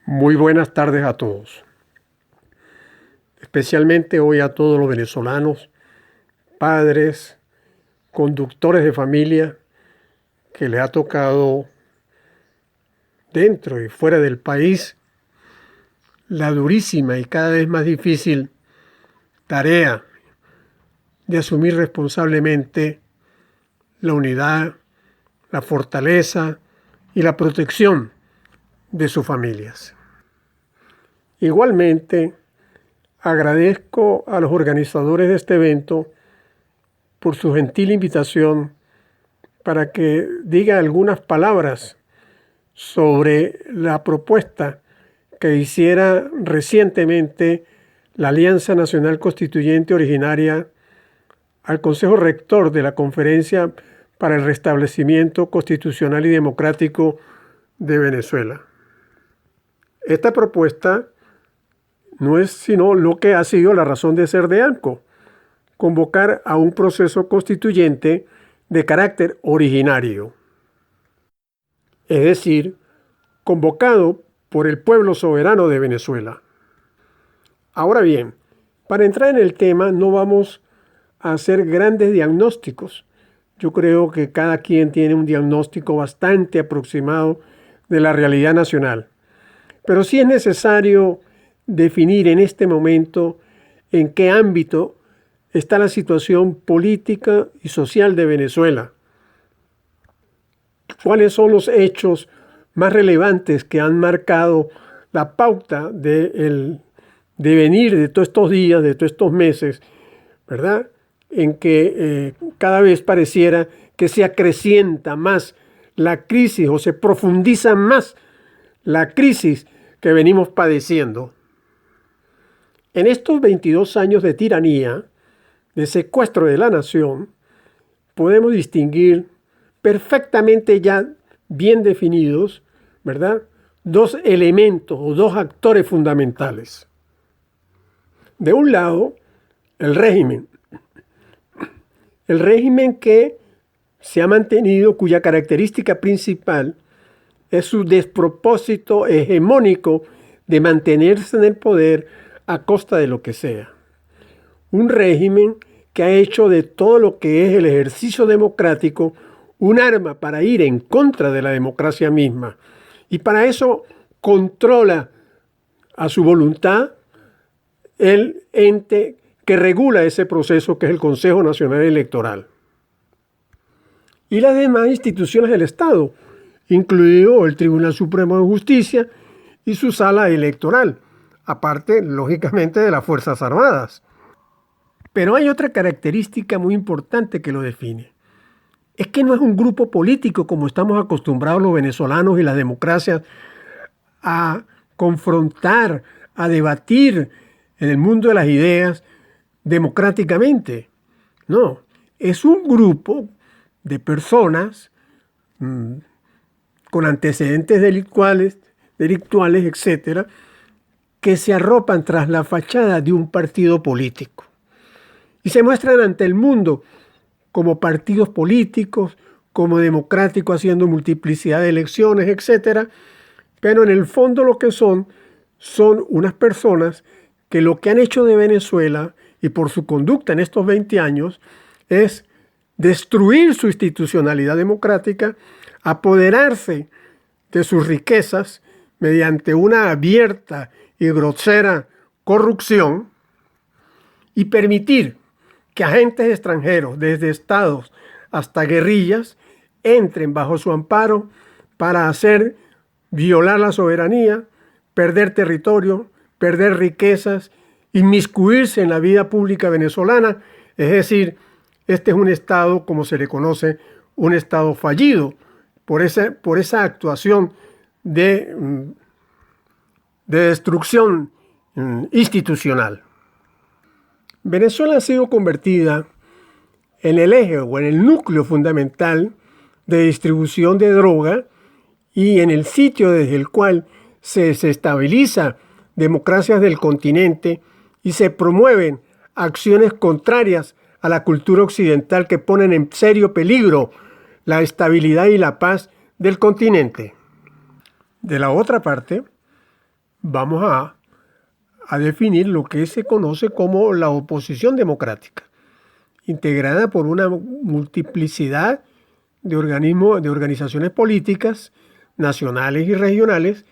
Muy buenas tardes a todos, especialmente hoy a todos los venezolanos, padres, conductores de familia, que les ha tocado dentro y fuera del país la durísima y cada vez más difícil tarea de asumir responsablemente la unidad, la fortaleza y la protección de sus familias. Igualmente, agradezco a los organizadores de este evento por su gentil invitación para que diga algunas palabras sobre la propuesta que hiciera recientemente la Alianza Nacional Constituyente originaria al Consejo Rector de la Conferencia para el Restablecimiento Constitucional y Democrático de Venezuela. Esta propuesta no es sino lo que ha sido la razón de ser de ANCO, convocar a un proceso constituyente de carácter originario, es decir, convocado por el pueblo soberano de Venezuela. Ahora bien, para entrar en el tema no vamos a hacer grandes diagnósticos. Yo creo que cada quien tiene un diagnóstico bastante aproximado de la realidad nacional, pero sí es necesario definir en este momento en qué ámbito está la situación política y social de Venezuela. ¿Cuáles son los hechos más relevantes que han marcado la pauta del devenir de todos estos días, de todos estos meses, ¿verdad? En que cada vez pareciera que se acrecienta más la crisis o se profundiza más la crisis que venimos padeciendo. En estos 22 años de tiranía, de secuestro de la nación, podemos distinguir perfectamente ya bien definidos, ¿verdad?, dos elementos o dos actores fundamentales. De un lado, el régimen que se ha mantenido, cuya característica principal es su despropósito hegemónico de mantenerse en el poder a costa de lo que sea. Un régimen que ha hecho de todo lo que es el ejercicio democrático un arma para ir en contra de la democracia misma. Y para eso controla a su voluntad el ente que regula ese proceso, que es el Consejo Nacional Electoral. Y las demás instituciones del Estado, incluido el Tribunal Supremo de Justicia y su sala electoral, aparte, lógicamente, de las Fuerzas Armadas. Pero hay otra característica muy importante que lo define. Es que no es un grupo político como estamos acostumbrados los venezolanos y las democracias a confrontar, a debatir en el mundo de las ideas democráticamente. No, es un grupo de personas con antecedentes delictuales, etcétera, que se arropan tras la fachada de un partido político y se muestran ante el mundo como partidos políticos, como democráticos, haciendo multiplicidad de elecciones, etcétera, pero en el fondo lo que son unas personas que lo que han hecho de Venezuela y por su conducta en estos 20 años es destruir su institucionalidad democrática, apoderarse de sus riquezas mediante una abierta y grosera corrupción y permitir que agentes extranjeros, desde estados hasta guerrillas, entren bajo su amparo para violar la soberanía, perder territorio, perder riquezas, inmiscuirse en la vida pública venezolana. Es decir, este es un estado, como se le conoce, un estado fallido por esa actuación de destrucción institucional. Venezuela ha sido convertida en el eje o en el núcleo fundamental de distribución de droga y en el sitio desde el cual se estabiliza democracias del continente y se promueven acciones contrarias a la cultura occidental que ponen en serio peligro la estabilidad y la paz del continente. De la otra parte, vamos a definir lo que se conoce como la oposición democrática, integrada por una multiplicidad de organismos, de organizaciones políticas, nacionales y regionales,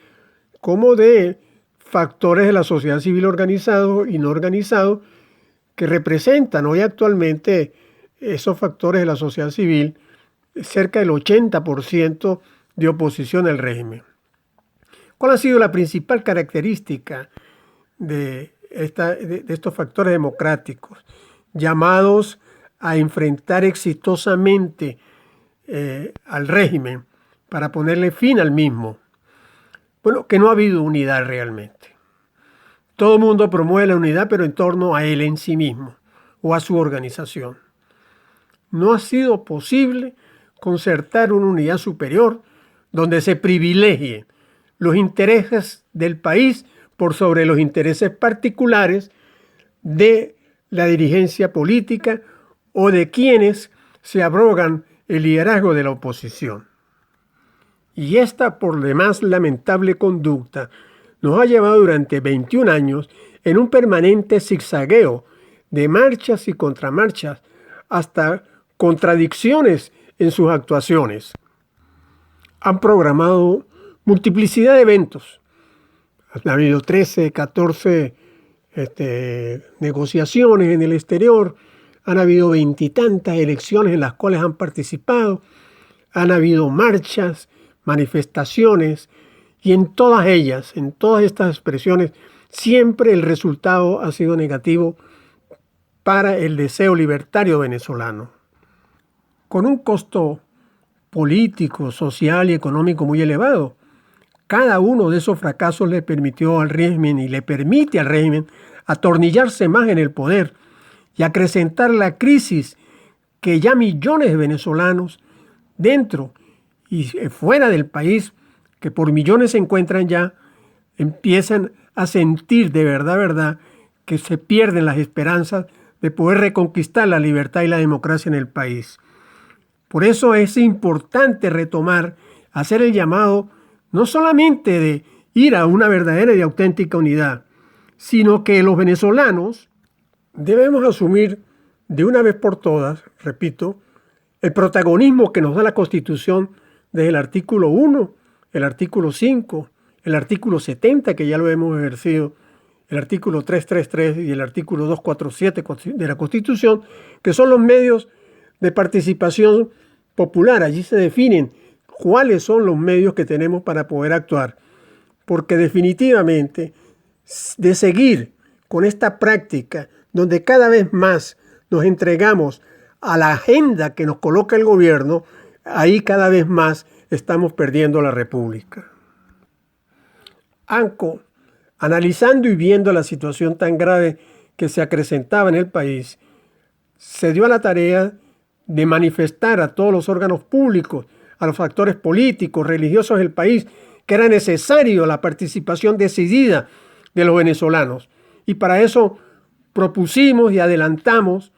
como de factores de la sociedad civil organizados y no organizados, que representan hoy actualmente esos factores de la sociedad civil, cerca del 80% de oposición al régimen. ¿Cuál ha sido la principal característica de estos factores democráticos llamados a enfrentar exitosamente al régimen para ponerle fin al mismo? Bueno, que no ha habido unidad realmente. Todo el mundo promueve la unidad, pero en torno a él en sí mismo o a su organización. No ha sido posible concertar una unidad superior donde se privilegie los intereses del país por sobre los intereses particulares de la dirigencia política o de quienes se abrogan el liderazgo de la oposición. Y esta por demás lamentable conducta nos ha llevado durante 21 años en un permanente zigzagueo de marchas y contramarchas hasta contradicciones en sus actuaciones. Han programado multiplicidad de eventos. Ha habido 13, 14 negociaciones en el exterior. Han habido 20 y tantas elecciones en las cuales han participado. Han habido marchas, manifestaciones, y en todas ellas, en todas estas expresiones, siempre el resultado ha sido negativo para el deseo libertario venezolano. Con un costo político, social y económico muy elevado, cada uno de esos fracasos le permitió al régimen y le permite al régimen atornillarse más en el poder y acrecentar la crisis que ya millones de venezolanos dentro y fuera del país, que por millones se encuentran ya, empiezan a sentir de verdad que se pierden las esperanzas de poder reconquistar la libertad y la democracia en el país. Por eso es importante retomar, hacer el llamado no solamente de ir a una verdadera y auténtica unidad, sino que los venezolanos debemos asumir de una vez por todas, repito, el protagonismo que nos da la Constitución desde el artículo 1, el artículo 5, el artículo 70, que ya lo hemos ejercido, el artículo 333 y el artículo 247 de la Constitución, que son los medios de participación popular. Allí se definen cuáles son los medios que tenemos para poder actuar, porque definitivamente de seguir con esta práctica donde cada vez más nos entregamos a la agenda que nos coloca el gobierno, ahí cada vez más estamos perdiendo la República. ANCO, analizando y viendo la situación tan grave que se acrecentaba en el país, se dio a la tarea de manifestar a todos los órganos públicos, a los actores políticos, religiosos del país, que era necesario la participación decidida de los venezolanos. Y para eso propusimos y adelantamos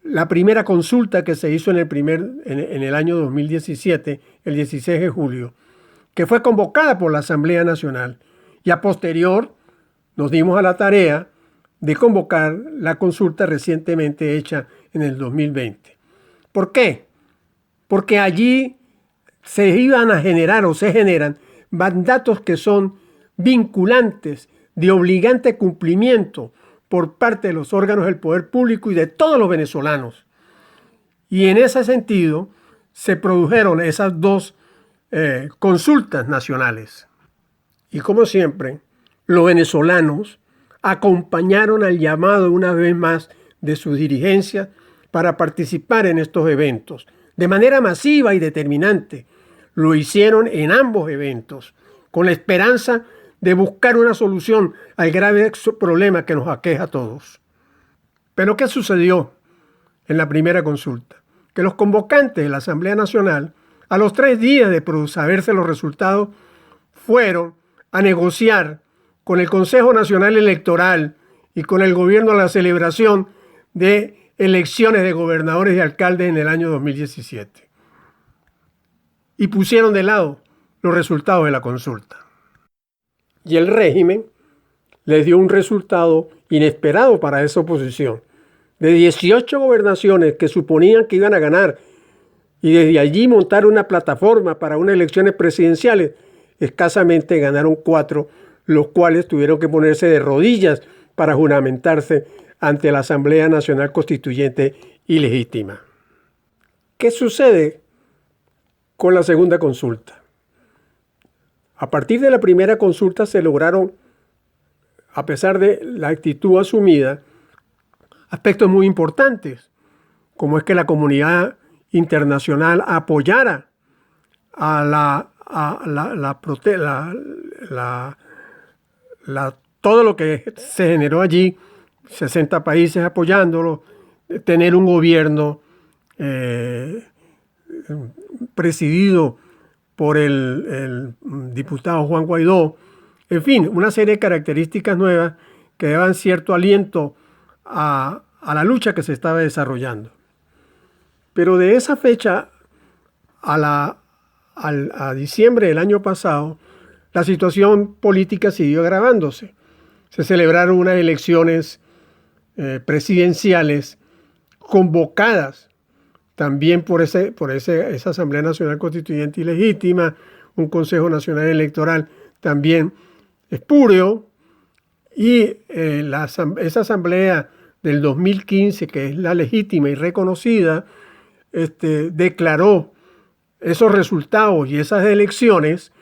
la primera consulta que se hizo en el año 2017, el 16 de julio, que fue convocada por la Asamblea Nacional. Y a posterior nos dimos a la tarea de convocar la consulta recientemente hecha en el 2020. ¿Por qué? Porque allí se iban a generar o se generan mandatos que son vinculantes, de obligante cumplimiento por parte de los órganos del poder público y de todos los venezolanos. Y en ese sentido se produjeron esas dos consultas nacionales. Y como siempre, los venezolanos acompañaron al llamado una vez más de sus dirigencias para participar en estos eventos de manera masiva y determinante. Lo hicieron en ambos eventos con la esperanza de buscar una solución al grave problema que nos aqueja a todos. Pero ¿qué sucedió en la primera consulta? Que los convocantes de la Asamblea Nacional, a los 3 días de saberse los resultados, fueron a negociar con el Consejo Nacional Electoral y con el gobierno la celebración de elecciones de gobernadores y alcaldes en el año 2017. Y pusieron de lado los resultados de la consulta. y el régimen les dio un resultado inesperado para esa oposición. De 18 gobernaciones que suponían que iban a ganar y desde allí montar una plataforma para unas elecciones presidenciales, escasamente ganaron 4, los cuales tuvieron que ponerse de rodillas para juramentarse ante la Asamblea Nacional Constituyente ilegítima. ¿Qué sucede con la segunda consulta? A partir de la primera consulta se lograron, a pesar de la actitud asumida, aspectos muy importantes, como es que la comunidad internacional apoyara a todo lo que se generó allí, 60 países apoyándolo, tener un gobierno presidido por el diputado Juan Guaidó, en fin, una serie de características nuevas que daban cierto aliento a la lucha que se estaba desarrollando. Pero de esa fecha a diciembre del año pasado, la situación política siguió agravándose. Se celebraron unas elecciones presidenciales convocadas también por esa Asamblea Nacional Constituyente ilegítima, un Consejo Nacional Electoral también espúreo, y esa Asamblea del 2015, que es la legítima y reconocida, declaró esos resultados y esas elecciones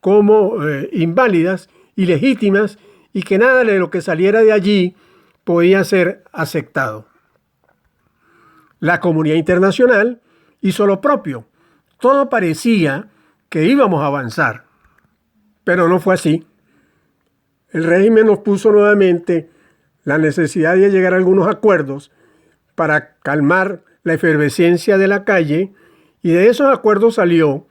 como inválidas, ilegítimas, y que nada de lo que saliera de allí podía ser aceptado. La comunidad internacional hizo lo propio. Todo parecía que íbamos a avanzar, pero no fue así. El régimen nos puso nuevamente la necesidad de llegar a algunos acuerdos para calmar la efervescencia de la calle, y de esos acuerdos salió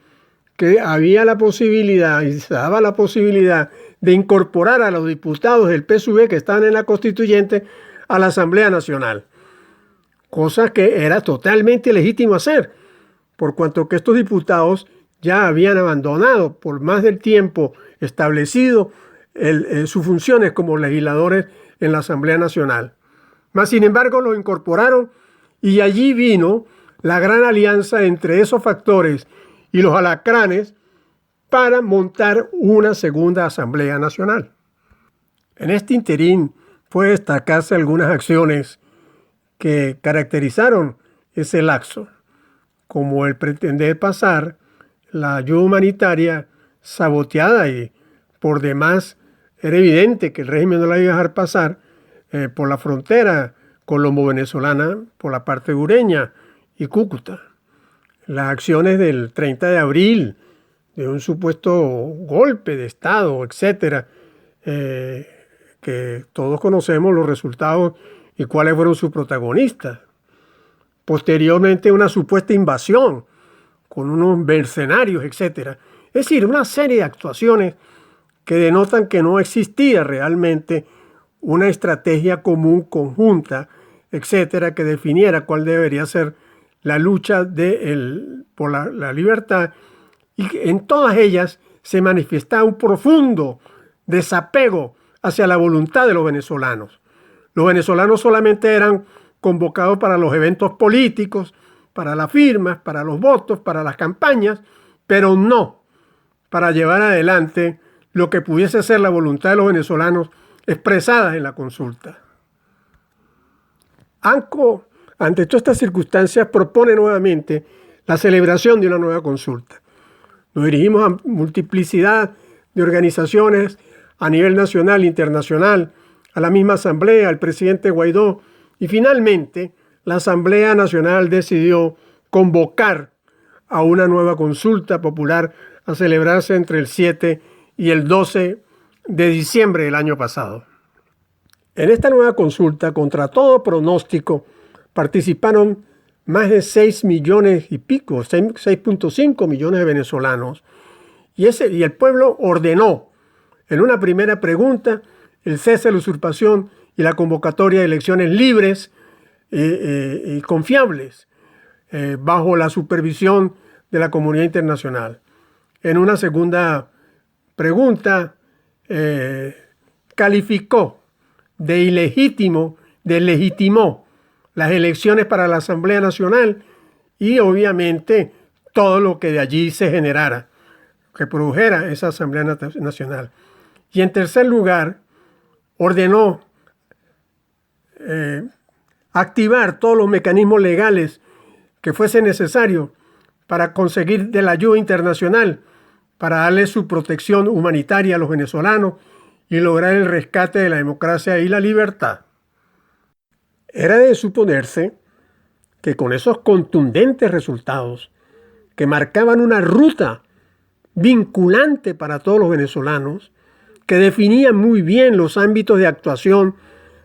que había la posibilidad y se daba la posibilidad de incorporar a los diputados del PSUV que estaban en la constituyente a la Asamblea Nacional, cosa que era totalmente legítimo hacer, por cuanto que estos diputados ya habían abandonado por más del tiempo establecido sus funciones como legisladores en la Asamblea Nacional. Mas, sin embargo, lo incorporaron, y allí vino la gran alianza entre esos factores y los alacranes para montar una segunda Asamblea Nacional. En este interín puede destacarse algunas acciones que caracterizaron ese lapso, como el pretender pasar la ayuda humanitaria saboteada, y por demás era evidente que el régimen no la iba a dejar pasar por la frontera colombo-venezolana, por la parte ureña y Cúcuta. Las acciones del 30 de abril, de un supuesto golpe de Estado, etcétera, que todos conocemos los resultados y cuáles fueron sus protagonistas. Posteriormente, una supuesta invasión con unos mercenarios, etcétera. Es decir, una serie de actuaciones que denotan que no existía realmente una estrategia común, conjunta, etcétera, que definiera cuál debería ser la lucha por la libertad, y que en todas ellas se manifestaba un profundo desapego hacia la voluntad de los venezolanos. Los venezolanos solamente eran convocados para los eventos políticos, para las firmas, para los votos, para las campañas, pero no para llevar adelante lo que pudiese ser la voluntad de los venezolanos expresada en la consulta. ANCO, ante todas estas circunstancias, propone nuevamente la celebración de una nueva consulta. Nos dirigimos a multiplicidad de organizaciones a nivel nacional e internacional, a la misma Asamblea, al presidente Guaidó, y finalmente la Asamblea Nacional decidió convocar a una nueva consulta popular a celebrarse entre el 7 y el 12 de diciembre del año pasado. En esta nueva consulta, contra todo pronóstico, participaron más de 6 millones y pico, 6.5 millones de venezolanos, y el pueblo ordenó en una primera pregunta el cese de la usurpación y la convocatoria de elecciones libres y confiables bajo la supervisión de la comunidad internacional. En una segunda pregunta calificó de ilegítimo, deslegitimó las elecciones para la Asamblea Nacional y obviamente todo lo que de allí se generara, que produjera esa Asamblea Nacional. Y en tercer lugar, ordenó activar todos los mecanismos legales que fuese necesario para conseguir de la ayuda internacional, para darle su protección humanitaria a los venezolanos y lograr el rescate de la democracia y la libertad. Era de suponerse que con esos contundentes resultados, que marcaban una ruta vinculante para todos los venezolanos, que definían muy bien los ámbitos de actuación,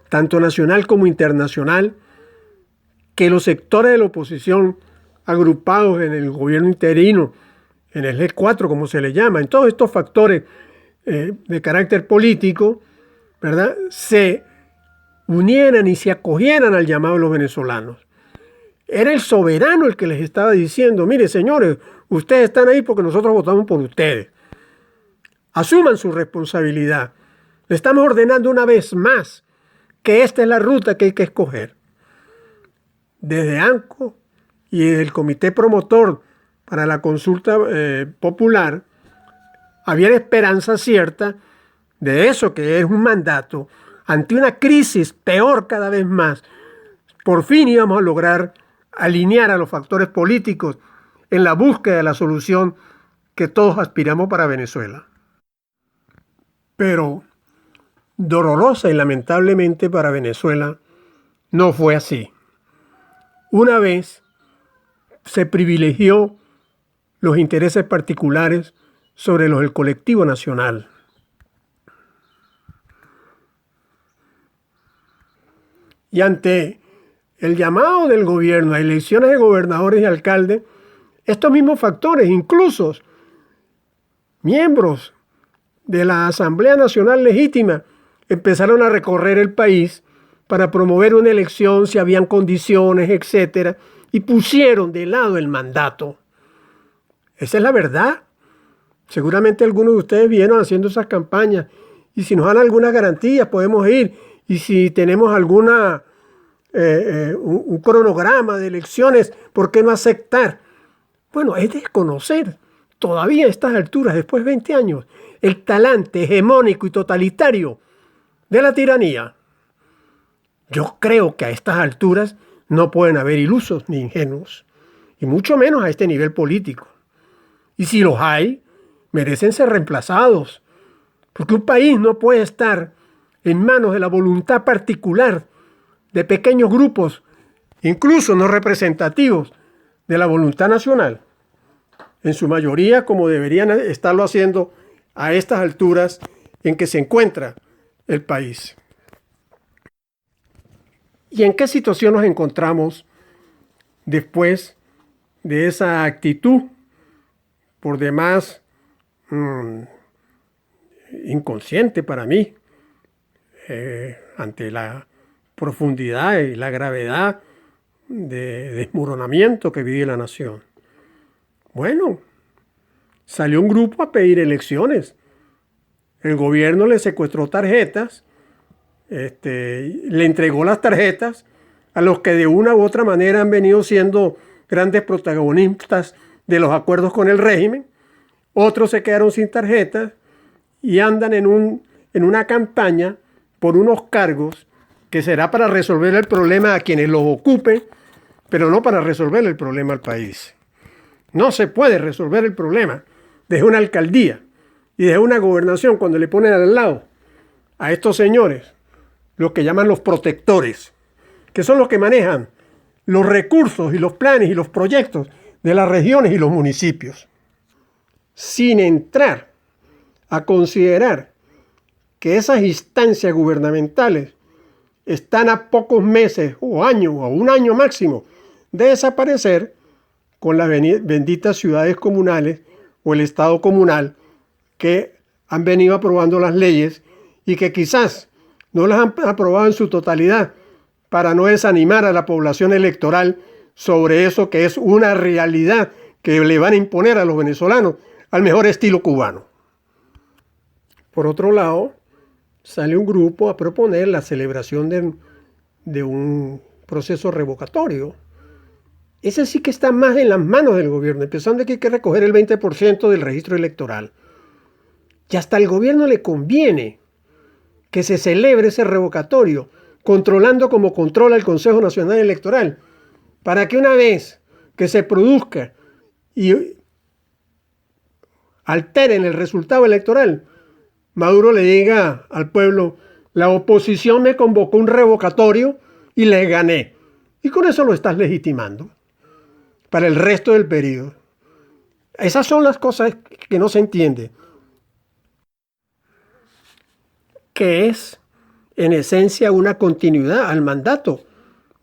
tanto nacional como internacional, que los sectores de la oposición agrupados en el gobierno interino, en el G4, como se le llama, en todos estos factores de carácter político, ¿verdad?, se unieran y se acogieran al llamado de los venezolanos. Era el soberano el que les estaba diciendo: mire, señores, ustedes están ahí porque nosotros votamos por ustedes. Asuman su responsabilidad. Le estamos ordenando una vez más que esta es la ruta que hay que escoger. Desde ANCO y el comité promotor para la consulta popular, había esperanza cierta de eso, que es un mandato ante una crisis peor cada vez más. Por fin íbamos a lograr alinear a los factores políticos en la búsqueda de la solución que todos aspiramos para Venezuela. Pero dolorosa y lamentablemente para Venezuela no fue así. Una vez se privilegió los intereses particulares sobre los del colectivo nacional. Y ante el llamado del gobierno a elecciones de gobernadores y alcaldes, estos mismos factores, incluso miembros de la Asamblea Nacional Legítima, empezaron a recorrer el país para promover una elección si habían condiciones, etc., y pusieron de lado el mandato. Esa es la verdad. Seguramente algunos de ustedes vieron haciendo esas campañas, y si nos dan algunas garantías podemos ir, y si tenemos alguna un cronograma de elecciones, ¿por qué no aceptar? Bueno, es desconocer todavía a estas alturas, después de 20 años, el talante hegemónico y totalitario de la tiranía. Yo creo que a estas alturas no pueden haber ilusos ni ingenuos, y mucho menos a este nivel político. Y si los hay, merecen ser reemplazados, porque un país no puede estar en manos de la voluntad particular de pequeños grupos, incluso no representativos de la voluntad nacional, en su mayoría como deberían estarlo haciendo a estas alturas en que se encuentra el país. ¿Y en qué situación nos encontramos después de esa actitud, por demás inconsciente para mí, ante la profundidad y la gravedad de desmoronamiento que vive la nación? Bueno, salió un grupo a pedir elecciones. El gobierno le secuestró tarjetas, le entregó las tarjetas a los que de una u otra manera han venido siendo grandes protagonistas de los acuerdos con el régimen. Otros se quedaron sin tarjetas y andan en una campaña por unos cargos que será para resolver el problema a quienes los ocupen, pero no para resolver el problema al país. No se puede resolver el problema desde una alcaldía y desde una gobernación cuando le ponen al lado a estos señores, los que llaman los protectores, que son los que manejan los recursos y los planes y los proyectos de las regiones y los municipios, sin entrar a considerar que esas instancias gubernamentales están a pocos meses o años o un año máximo de desaparecer con las benditas ciudades comunales o el Estado comunal que han venido aprobando las leyes y que quizás no las han aprobado en su totalidad para no desanimar a la población electoral sobre eso que es una realidad que le van a imponer a los venezolanos al mejor estilo cubano. Por otro lado, sale un grupo a proponer la celebración de un proceso revocatorio. Ese sí que está más en las manos del gobierno, empezando que hay que recoger el 20% del registro electoral. Y hasta al gobierno le conviene que se celebre ese revocatorio, controlando como controla el Consejo Nacional Electoral, para que una vez que se produzca y alteren el resultado electoral, Maduro le diga al pueblo: la oposición me convocó un revocatorio y le gané. Y con eso lo estás legitimando para el resto del periodo. Esas son las cosas que no se entienden. Que es, en esencia, una continuidad al mandato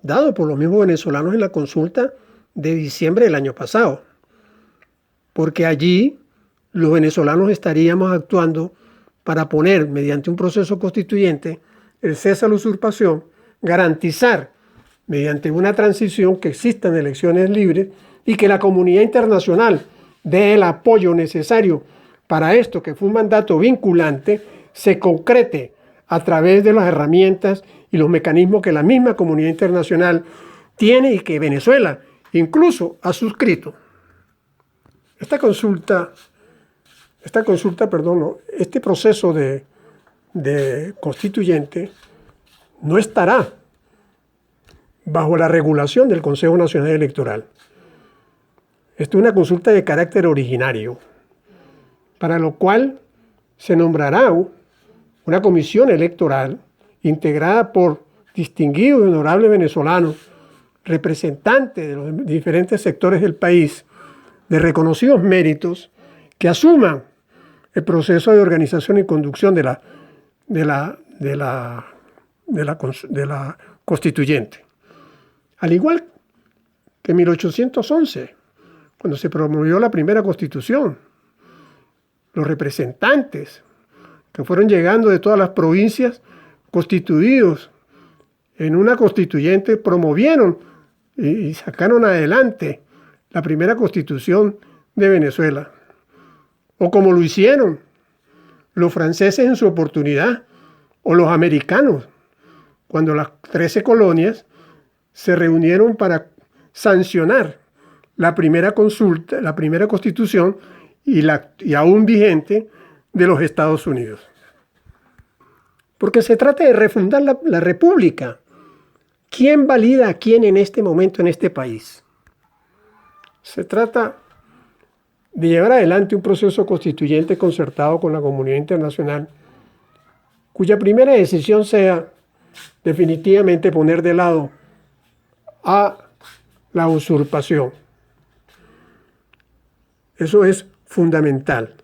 dado por los mismos venezolanos en la consulta de diciembre del año pasado. Porque allí los venezolanos estaríamos actuando para poner, mediante un proceso constituyente, el cese a la usurpación, garantizar, mediante una transición, que existan elecciones libres y que la comunidad internacional dé el apoyo necesario para esto, que fue un mandato vinculante, se concrete a través de las herramientas y los mecanismos que la misma comunidad internacional tiene y que Venezuela incluso ha suscrito. Este proceso de constituyente no estará bajo la regulación del Consejo Nacional Electoral. Esto es una consulta de carácter originario, para lo cual se nombrará una comisión electoral integrada por distinguidos y honorables venezolanos, representantes de los diferentes sectores del país, de reconocidos méritos, que asuman el proceso de organización y conducción de la constituyente. Al igual que en 1811, cuando se promovió la primera constitución, los representantes que fueron llegando de todas las provincias, constituidos en una constituyente, promovieron y sacaron adelante la primera constitución de Venezuela. O como lo hicieron los franceses en su oportunidad, o los americanos, cuando las 13 colonias se reunieron para sancionar la primera consulta, la primera constitución y aún vigente de los Estados Unidos. Porque se trata de refundar la república. ¿Quién valida a quién en este momento en este país? Se trata de llevar adelante un proceso constituyente concertado con la comunidad internacional, cuya primera decisión sea definitivamente poner de lado a la usurpación. Eso es fundamental.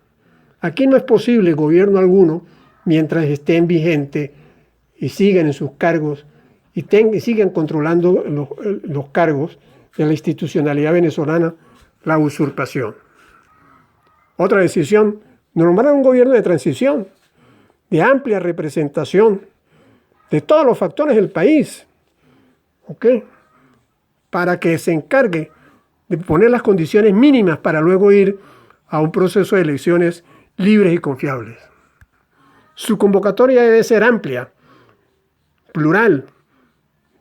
Aquí no es posible gobierno alguno mientras estén vigentes y sigan en sus cargos y sigan controlando los cargos de la institucionalidad venezolana, la usurpación. Otra decisión, nombrar un gobierno de transición, de amplia representación de todos los factores del país, ¿ok?, para que se encargue de poner las condiciones mínimas para luego ir a un proceso de elecciones libres y confiables. Su convocatoria debe ser amplia, plural.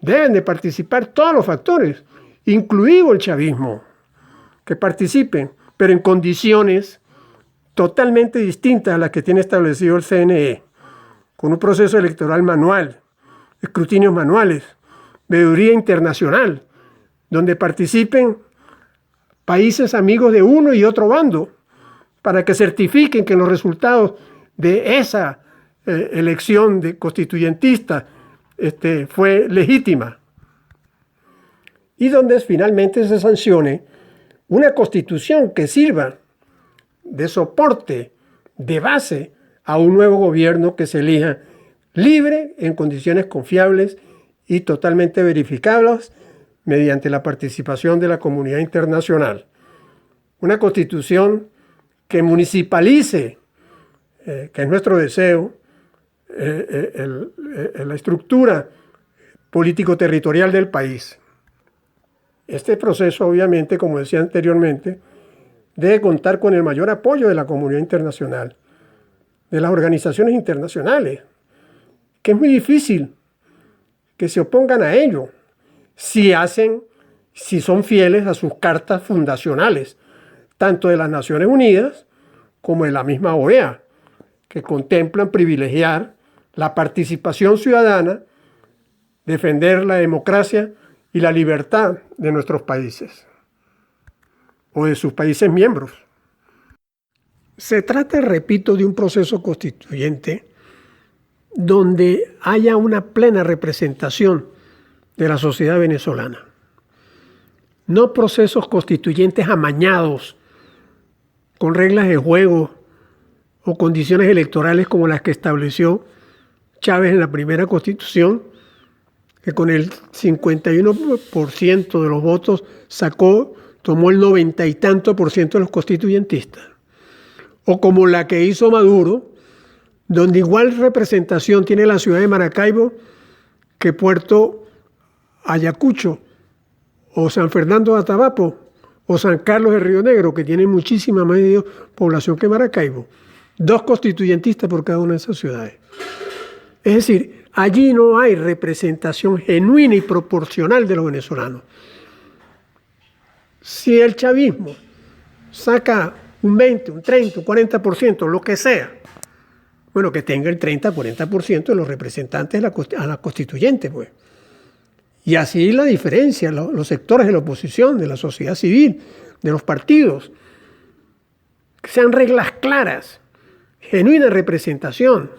Deben de participar todos los factores, incluido el chavismo, que participen, pero en condiciones totalmente distintas a las que tiene establecido el CNE, con un proceso electoral manual, escrutinios manuales, veeduría internacional, donde participen países amigos de uno y otro bando, para que certifiquen que los resultados de esa elección de constituyentista fue legítima. Y donde finalmente se sancione una constitución que sirva de soporte, de base a un nuevo gobierno que se elija libre, en condiciones confiables y totalmente verificables mediante la participación de la comunidad internacional. Una constitución que municipalice, que es nuestro deseo, la estructura político-territorial del país. Este proceso, obviamente, como decía anteriormente, debe contar con el mayor apoyo de la comunidad internacional, de las organizaciones internacionales, que es muy difícil que se opongan a ello si son fieles a sus cartas fundacionales, tanto de las Naciones Unidas como de la misma OEA, que contemplan privilegiar la participación ciudadana, defender la democracia y la libertad de nuestros países o de sus países miembros. Se trata, repito, de un proceso constituyente donde haya una plena representación de la sociedad venezolana. No procesos constituyentes amañados con reglas de juego o condiciones electorales como las que estableció Chávez en la primera Constitución, que con el 51% de los votos tomó el 90 y tanto por ciento de los constituyentistas. O como la que hizo Maduro, donde igual representación tiene la ciudad de Maracaibo que Puerto Ayacucho, o San Fernando de Atabapo, o San Carlos de Río Negro, que tienen muchísima más población que Maracaibo. 2 constituyentistas por cada una de esas ciudades. Es decir, allí no hay representación genuina y proporcional de los venezolanos. Si el chavismo saca un 20, un 30, un 40%, lo que sea, bueno, que tenga el 30, 40% de los representantes a la constituyente, pues. Y así la diferencia, los sectores de la oposición, de la sociedad civil, de los partidos, que sean reglas claras, genuina representación.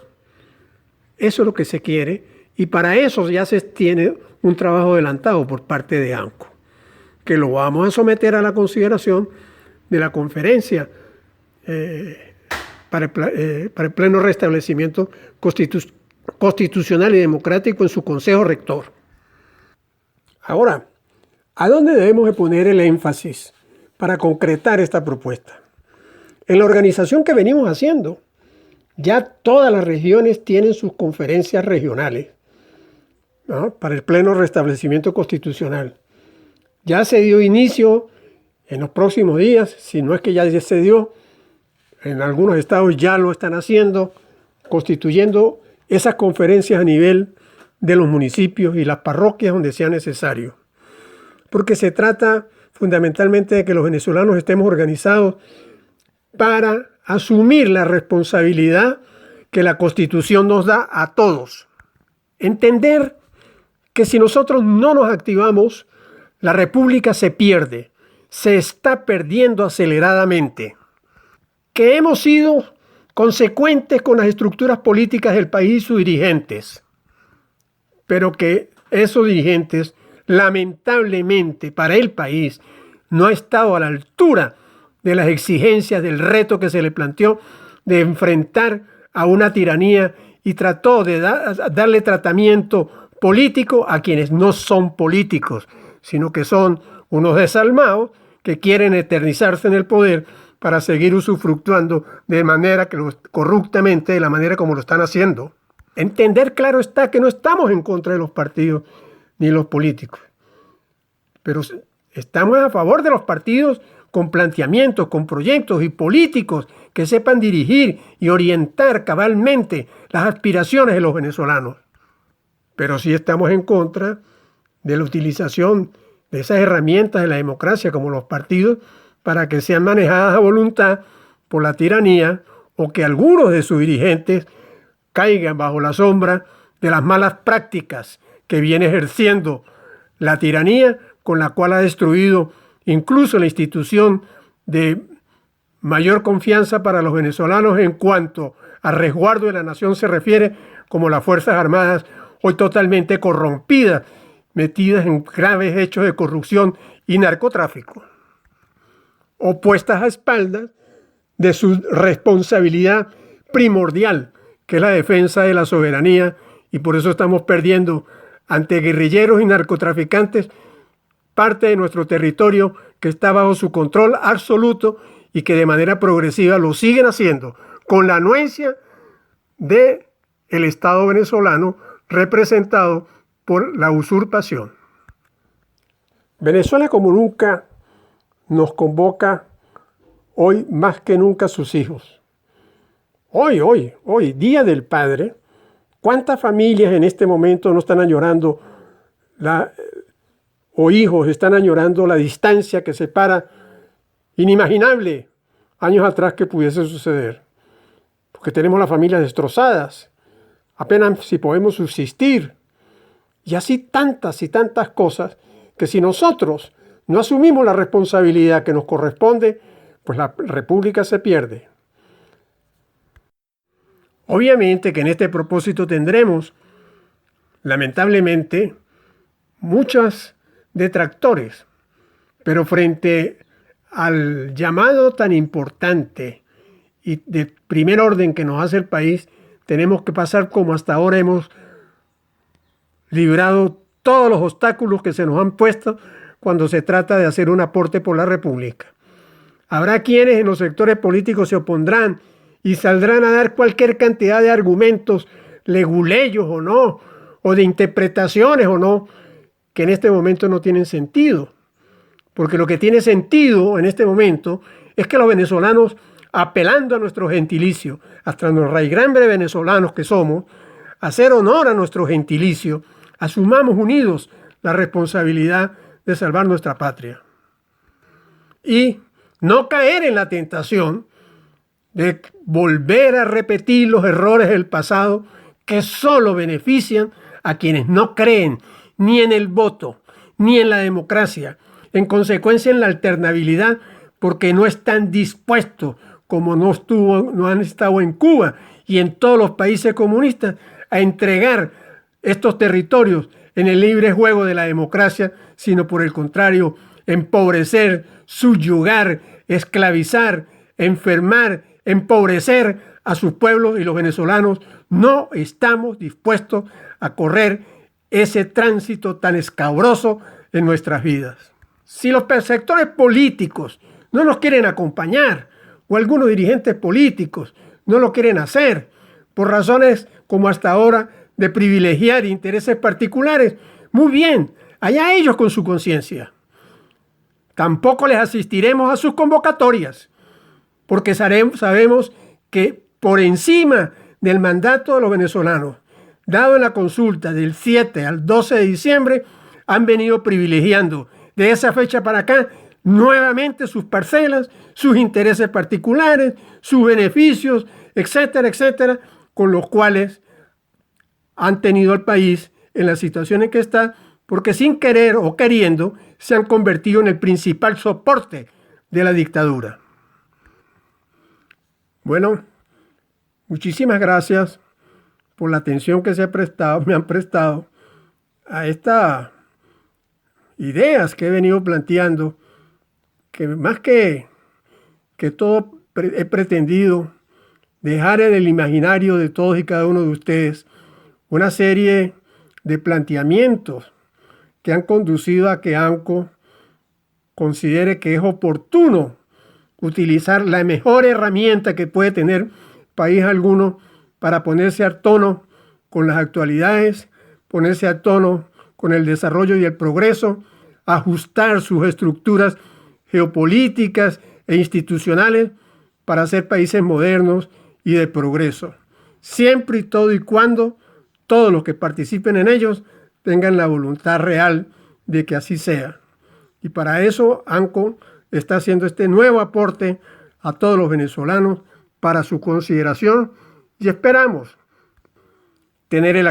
Eso es lo que se quiere, y para eso ya se tiene un trabajo adelantado por parte de ANCO, que lo vamos a someter a la consideración de la conferencia para el pleno restablecimiento constitucional y democrático en su Consejo Rector. Ahora, ¿a dónde debemos de poner el énfasis para concretar esta propuesta? En la organización que venimos haciendo, ya todas las regiones tienen sus conferencias regionales, ¿no?, para el pleno restablecimiento constitucional. Ya se dio inicio en los próximos días, si no es que ya se dio, en algunos estados ya lo están haciendo, constituyendo esas conferencias a nivel de los municipios y las parroquias donde sea necesario. Porque se trata fundamentalmente de que los venezolanos estemos organizados para asumir la responsabilidad que la Constitución nos da a todos. Entender que si nosotros no nos activamos, la República se pierde, se está perdiendo aceleradamente. Que hemos sido consecuentes con las estructuras políticas del país y sus dirigentes, pero que esos dirigentes, lamentablemente para el país, no han estado a la altura de las exigencias del reto que se le planteó de enfrentar a una tiranía, y trató de darle tratamiento político a quienes no son políticos, sino que son unos desalmados que quieren eternizarse en el poder para seguir usufructuando de manera corruptamente, de la manera como lo están haciendo. Entender, claro está, que no estamos en contra de los partidos ni los políticos, pero estamos a favor de los partidos con planteamientos, con proyectos y políticos que sepan dirigir y orientar cabalmente las aspiraciones de los venezolanos. Pero sí estamos en contra de la utilización de esas herramientas de la democracia como los partidos para que sean manejadas a voluntad por la tiranía, o que algunos de sus dirigentes caigan bajo la sombra de las malas prácticas que viene ejerciendo la tiranía, con la cual ha destruido incluso la institución de mayor confianza para los venezolanos en cuanto a resguardo de la nación se refiere, como las Fuerzas Armadas, hoy totalmente corrompidas, metidas en graves hechos de corrupción y narcotráfico, o puestas a espaldas de su responsabilidad primordial, que es la defensa de la soberanía, y por eso estamos perdiendo ante guerrilleros y narcotraficantes parte de nuestro territorio que está bajo su control absoluto, y que de manera progresiva lo siguen haciendo con la anuencia del Estado venezolano representado por la usurpación. Venezuela como nunca nos convoca hoy más que nunca a sus hijos, Hoy, Día del Padre, ¿cuántas familias en este momento no están añorando o hijos están añorando la distancia que separa, inimaginable, años atrás que pudiese suceder? Porque tenemos las familias destrozadas, apenas si podemos subsistir, y así tantas y tantas cosas que si nosotros no asumimos la responsabilidad que nos corresponde, pues la república se pierde. Obviamente que en este propósito tendremos, lamentablemente, muchos detractores, pero frente al llamado tan importante y de primer orden que nos hace el país, tenemos que pasar como hasta ahora hemos librado todos los obstáculos que se nos han puesto cuando se trata de hacer un aporte por la República. Habrá quienes en los sectores políticos se opondrán y saldrán a dar cualquier cantidad de argumentos, leguleyos o no, o de interpretaciones o no, que en este momento no tienen sentido. Porque lo que tiene sentido en este momento es que los venezolanos, apelando a nuestro gentilicio, hasta los raigrandes venezolanos que somos, hacer honor a nuestro gentilicio, asumamos unidos la responsabilidad de salvar nuestra patria. Y no caer en la tentación de volver a repetir los errores del pasado que solo benefician a quienes no creen ni en el voto, ni en la democracia, en consecuencia en la alternabilidad, porque no están dispuestos, como no han estado en Cuba y en todos los países comunistas, a entregar estos territorios en el libre juego de la democracia, sino por el contrario, empobrecer, subyugar, esclavizar, enfermar, empobrecer a sus pueblos, y los venezolanos no estamos dispuestos a correr ese tránsito tan escabroso en nuestras vidas. Si los sectores políticos no nos quieren acompañar, o algunos dirigentes políticos no lo quieren hacer, por razones como hasta ahora de privilegiar intereses particulares, muy bien, allá ellos con su conciencia. Tampoco les asistiremos a sus convocatorias, porque sabemos que por encima del mandato de los venezolanos, dado en la consulta del 7 al 12 de diciembre, han venido privilegiando de esa fecha para acá nuevamente sus parcelas, sus intereses particulares, sus beneficios, etcétera, etcétera, con los cuales han tenido al país en la situación en que está, porque sin querer o queriendo se han convertido en el principal soporte de la dictadura. Bueno, muchísimas gracias por la atención que me han prestado a estas ideas que he venido planteando, que más que todo he pretendido dejar en el imaginario de todos y cada uno de ustedes una serie de planteamientos que han conducido a que ANCO considere que es oportuno utilizar la mejor herramienta que puede tener país alguno para ponerse a tono con las actualidades, ponerse a tono con el desarrollo y el progreso, ajustar sus estructuras geopolíticas e institucionales para ser países modernos y de progreso, siempre y todo y cuando todos los que participen en ellos tengan la voluntad real de que así sea. Y para eso ANCO está haciendo este nuevo aporte a todos los venezolanos para su consideración, y esperamos tener el